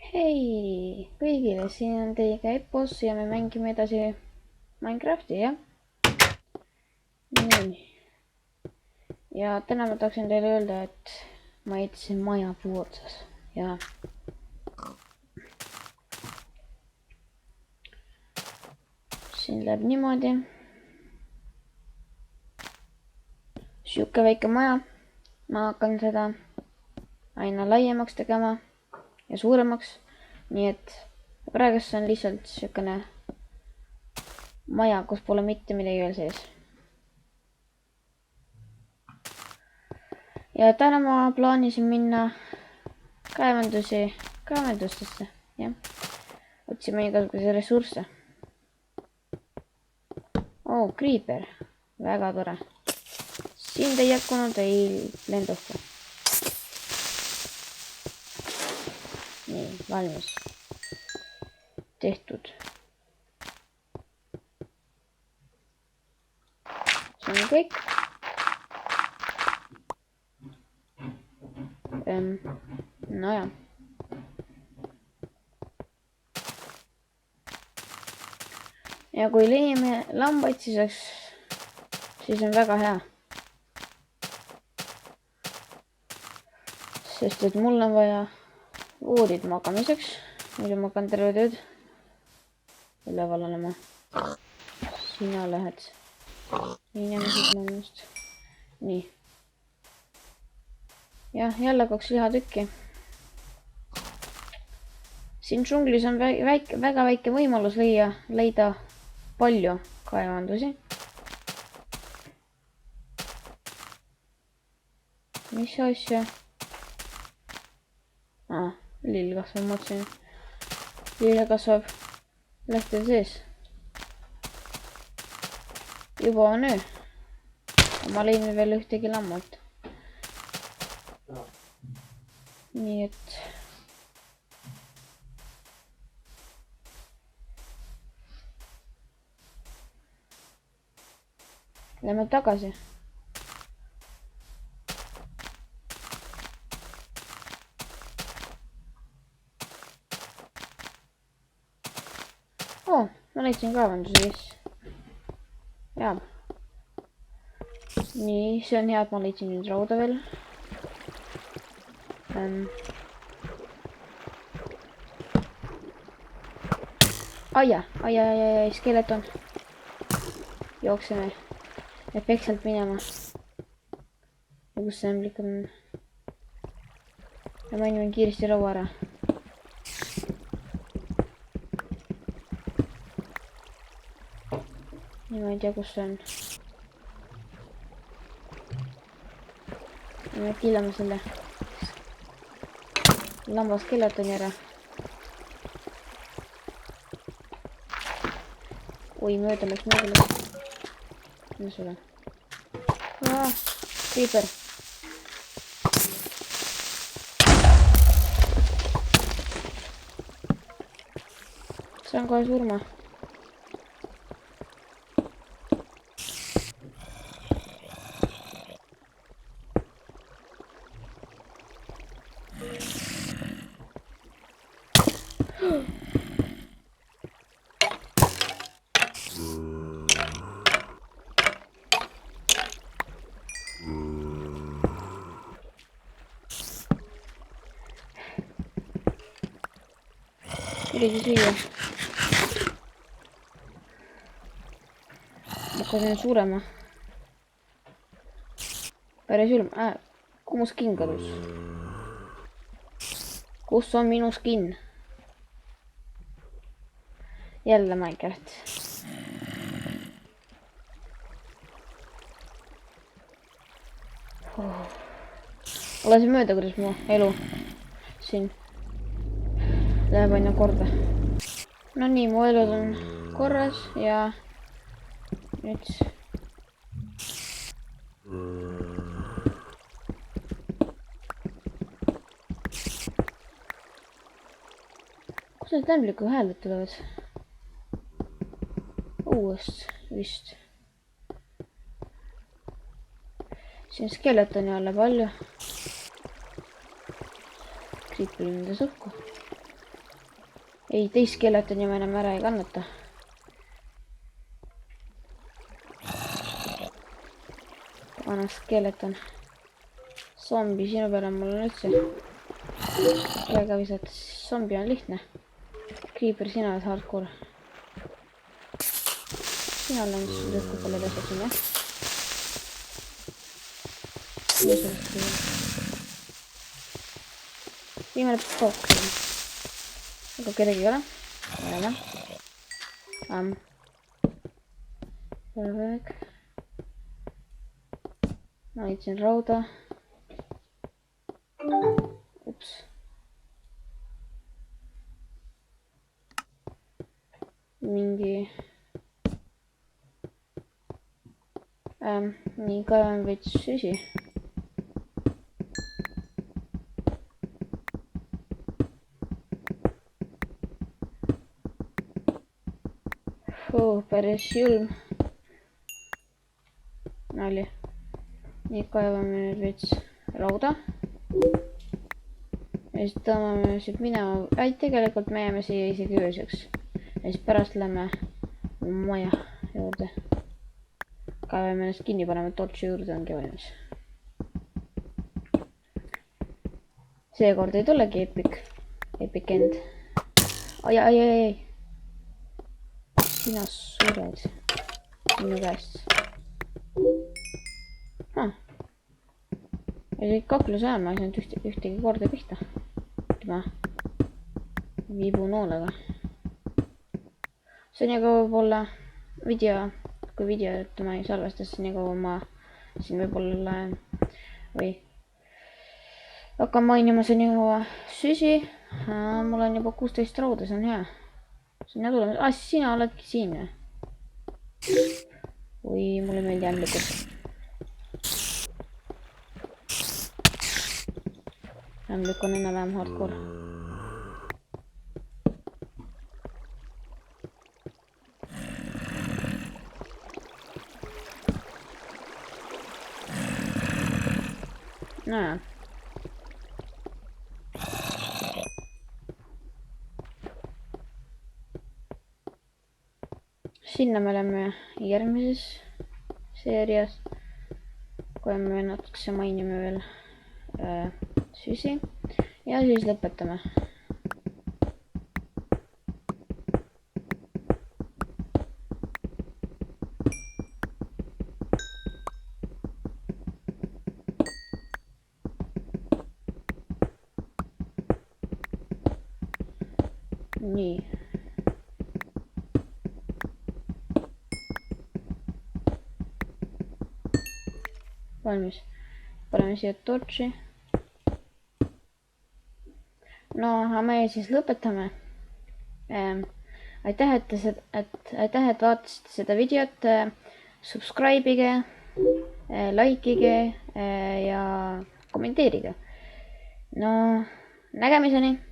Hei kõigile, siin on teiega Epos ja me mängime edasi Minecrafti, jah? Nii. Ja täna ma tahaksin teile öelda, et ma ehitasin maja puu otsas ja siin läheb niimoodi. Siuke väike maja. Ma hakkan seda aina laiemaks tegema ja suuremaks. Nii et praegu see on lihtsalt siukene maja, kus pole mitte midagi veel sees. Ja täna ma plaanisin minna kaevandustesse, jah. Otsime igasuguseid ressursse. Oh, creeper. Väga tore. Sind ei jätkunud, ei lenduhku. Nii, valmis. Tehtud. See on kõik. Nojah. Ja kui leiame lambaid, siis on väga hea. Sest et mul on vaja voodid magamiseks. Muidu ma hakkan terve tööd üleval olema. Sina lähed inimesed mõnust. Nii. Jah, jälle 2 lihatükki. Siin džunglis on väga väike võimalus leida palju kaevandusi. Mis asja? Lill kasvab, mõtlesin. Lill kasvab lehtede sees. Juba on öö. Ma leidnud veel ühtegi lammalt. Nii et lähme tagasi. Ma leidsin kaevanduse, jaa. Nii, see on hea, et ma leidsin nüüd rauda veel. Aia, skeleton. Jookseme. Ja pekselt minema. Ja kus see ämblik on? Ja mainime kiiresti raua ära. Ja ma ei tea, kus see on. Ja me killame selle lamba skeletoni ära. Oi, mööda läks. Mis sulle? Creeper. Saan kohe surma. Üriti süüa. Hakkasin suurema. Päris ülm. Kuhu mu skin kadus? Kus on minu skin? Jälle Minecraft. Ole see mööda, kuidas mu elu siin läheb aina korda. No nii, mu elud on korras ja nüüd kus need ämbliku hääled tulevad? Uuest vist. Siin skeletoni alla palju. Kriipil nendes õhku. ei, teist skeletoni ma enam ära ei kannata. Vana skeleton. Zombi sinu peale mul on üldse. Käega visata, zombi on lihtne. Creeper, sina oled hardcore. Sina olen suhteliselt palju asjad siin, jah? Viimane pauk. Aga kedagi ei ole. Ei ole. Põlveg. Ma leidsin rauda. Ups. Mingi... nii kaevan veits süsi. Päris julm. Nali. Nii kaevame nüüd veits rauda. Ja siis tõmbame siit minema. Tegelikult me jääme siia isegi ööseks. Ja siis pärast lähme maja juurde. Kaevame ennast kinni, paneme torchi juurde, ongi valmis. Seekord ei tulegi epic end. Ai. Sina sured minu käest. Ja kõik kakluse ajal ma ei saanud ühtegi korda pihta. Tema vibunoolega. See on nagu võib-olla video, kui video tema ei salvestas, siis nagu ma siin võib-olla või hakkan mainima see nagu süsi. Mul on juba 16 rauda, see on hea. See on tulemas. Sina oledki siin. Või mulle meeldi ämblikud. Ämblik on enam-vähem hardcore. Näe. Sinna me oleme järgmises seerias, kui me natukese mainime veel süsi ja siis lõpetame. Nii. Valmis. Paneme siia torchi. No, aga me siis lõpetame. Aitäh, et vaatasite seda videot. Subscribe'ige, likeige ja kommenteerige. No, nägemiseni!